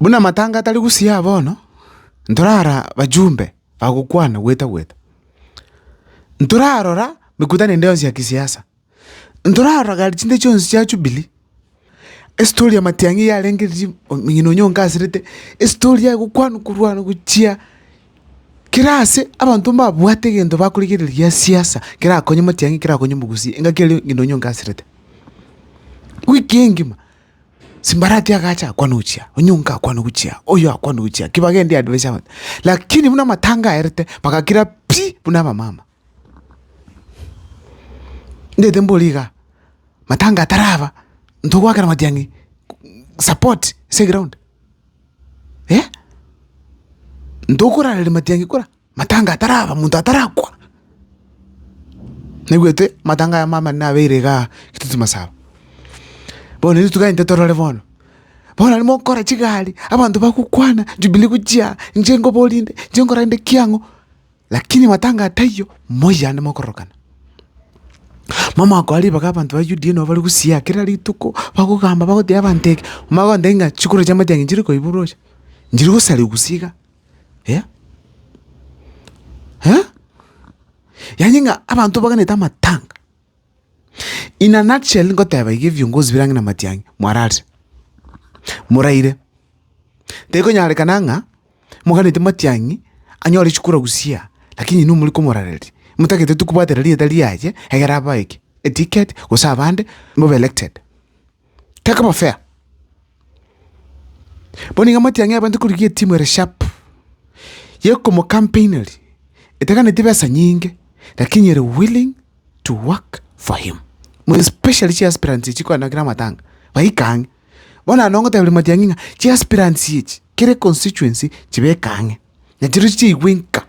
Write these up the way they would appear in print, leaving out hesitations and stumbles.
Buna matanga tali gusia bono. Nturara bajumbe bagukwana weta. Nturarora mikutano ndio ya kisiasa. Nturara gali chinde chonsi cha Jubilee. Historia Matiang'i ya lengi ngino nyonga sirite. Historia gukwana kurwana guchia. Kirase abantu mbabwate gendo bakurikiriria siasa. Kira konye Matiang'i kira konye Mugusi. Engakele ngino nyonga sirite. Wiki ngima. Simbarati agacha kwanuchia. Onyonga kwanuchia. Oyo kwanuchia. Kibagende advisement. Lakini muna matanga erete bakakira pi muna mama. Ndete mboliga. Matanga tarava. Ntogwa kana Matiang'i support se ground. Ndokura le Matiang'i kura. Matanga tarava muntu atarakwa. Negwete matanga ya mama na berega kitutu masaba. Bono ni tuga ntetorole bono. Bono ni mokora chigali abantu bakukwana Jubilee kujia njengo bolinde njengo rende kiango. Lakini matanga atayo moya ne mokorokana. Mama akwali baka abantu ba UDA no bali gusiya kira lituko bakugamba bakote abanteke magonde nga chikuru cha Matiang'i njiri ko iburoje njiri gusali gusiga yanyinga abantu baganeta matanga. In a nutshell ngoteba ige vyongozi birangi na Matiang'i mwarate muraire teko nyale kananga muganete Matiang'i anyole chikura gusiya lakini no muri ko murareli mutakete tukubwatera liye yaje egera baike a ticket gusabande mube elected take up fair boninga Matiang'i abantu kurigie timu ya sharp yeko mo campaigner etakane tibesa nyinge lakini are willing to work for him mo especially chi aspirants chiko na kira matanga baikange bona nongo tebule Matiang'i chi aspirants chi kire constituency chibekange nyatiro chi winka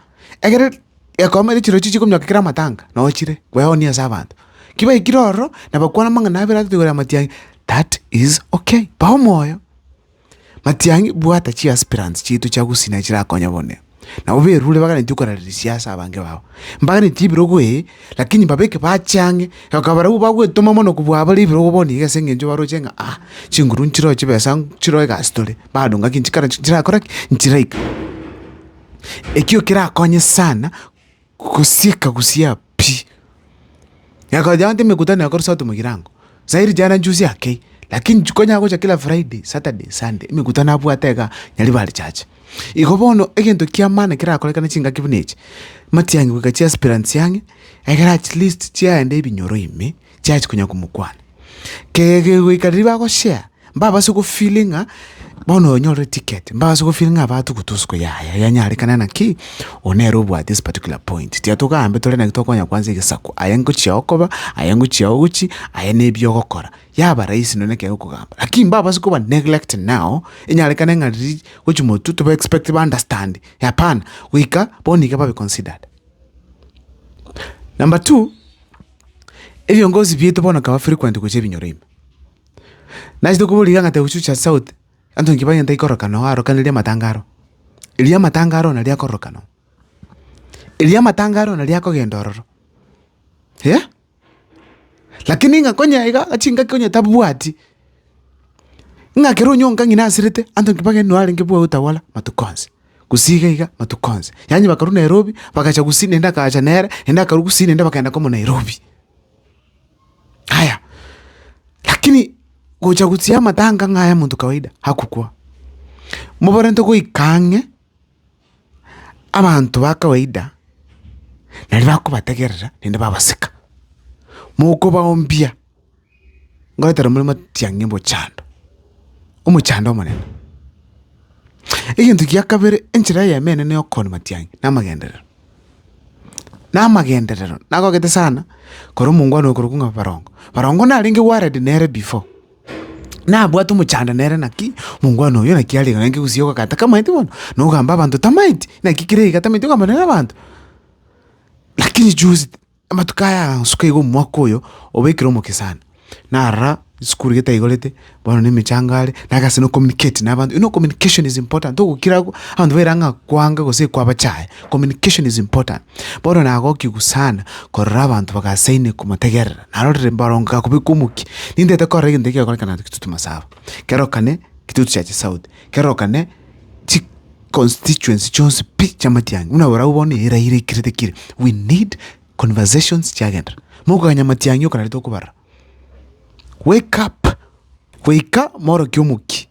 egere yakomere chiro chichi kumya kira matanga no chire kweonia sabantu kiba ikiroro na bakwana manga nabira tugira Matiang'i that is okay pa moyo Matiang'i buata chi aspirants chitu cha gusina chira konya bone na uberule bagane tukara siasa abange babo mbagane tibiro gwe lakini babeke bachange yakabara ubagwe toma mono kubwa bali biro boni gasenge njo barojenga chinguru nchiro chibesa chiro ga story bado ngakinchikara chira koraki nchiraika ekyo kira konye sana kusika kusia pi yakaja ante mikutano ya korsa tumugirango zairi jana njuzi yake lakini jukonya yako cha kila Friday Saturday Sunday mikutano apu ateka nyali bali chache ikobono egento kiamana kira kolekana chinga kibunechi Matiang'i wikachi aspirants yange egera at least chia ende binyoro ime chia chikunya kumukwana kege wikariba ko share mbaba suko feelinga bono nyore ticket mbaba suko feelinga abantu kutusko ya nyari kana na ki onero bwa this particular point tia toka ambe tole na kitokonya kwanza igisako ayengo chiaokoba ayengo chiauchi ayene byogokora yaba raisi none ke ukugamba lakini mbaba suko ba neglect now inyari kana ngari kuchimotu to expect ba understand yapana wika bonika babe considered. Number 2 ebyongozi byeto bona kaba frequent kuche binyorime najito kubuliga ngate uchucha south anto ngibanya ndaikorokano arokanile matangaro ilia matangaro na lia korokano ilia matangaro na lia kogendororo lakini ngakonya iga achinga konya tabuati ngakero nyonga ngina asirite anto ngibanya nwale ngibwa utawala matukonse kusiga iga matukonse yanyi bakaru Nairobi bakacha kusini enda kaacha nere enda karu kusini enda bakaenda komo Nairobi haya lakini kuchagutia matanga ngaya muntu kawaida hakukua muborento kuikange abantu ba kawaida nali bakubategerera ninde babasika muko baombia ngotera muri Matiang'i mbo chando umuchando monene ikintu kyakabere enchira ya mene ne okon Matiang'i namagenderero nakogete sana koro mungwano kurukunga barongo nalinge waredi nere before na bwatu muchanda nere naki mungwano yo nakiali nenge kusiyoka kata kama iti bono no gamba abantu tamaiti nakikire kata miti gamba nere abantu lakini juzi amatukaya sukayigo mwakoyo obekiro mukisana nara skuru geta igolete bono ni michangale nakase no communicate n'abantu communication is important to kukirako abantu beranga kwanga gose kwabachaye communication is important bono nago kigusana korra abantu bagasaine kumategerera narore baronga kubikumuki ninde takore ndeke kolekana kitutu masaba kero kane Kitutu cha South kerokane chi constituency chons pi chamatiang una wara ubone ira kritikire. We need conversations chagenda moko kanyamatiang yo kana to kubara. Wake up moro kyomuki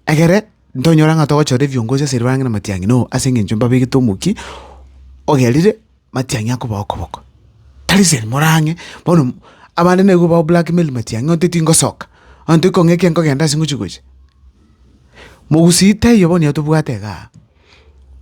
agere ndonyora nga to chore viongozi serwanga na matiangi no asenge njomba bege to muki ogelire matiangi akoba okoboko talizen morange bono abane ne go ba blackmail matiangi oteti ngosoka antu ko ngeke ngogenda singuchugoje mugusite yoboni atubwate ga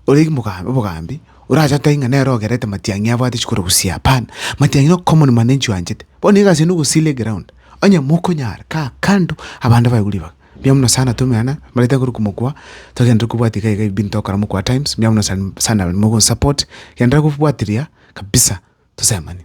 uri mugambi uraja tainga ne rogerete matiangi abwate chikoro gusia pan matiangi no common manage wanjete boni ga sinu gusile ground anya moko nyar ka kando abanda bayuliba biamno sana tumeana maleta kurukumukwa togenda kubwatika iga binto karamu kwa times biamno sana mugo support yandra kubwatiria kabisa tusemani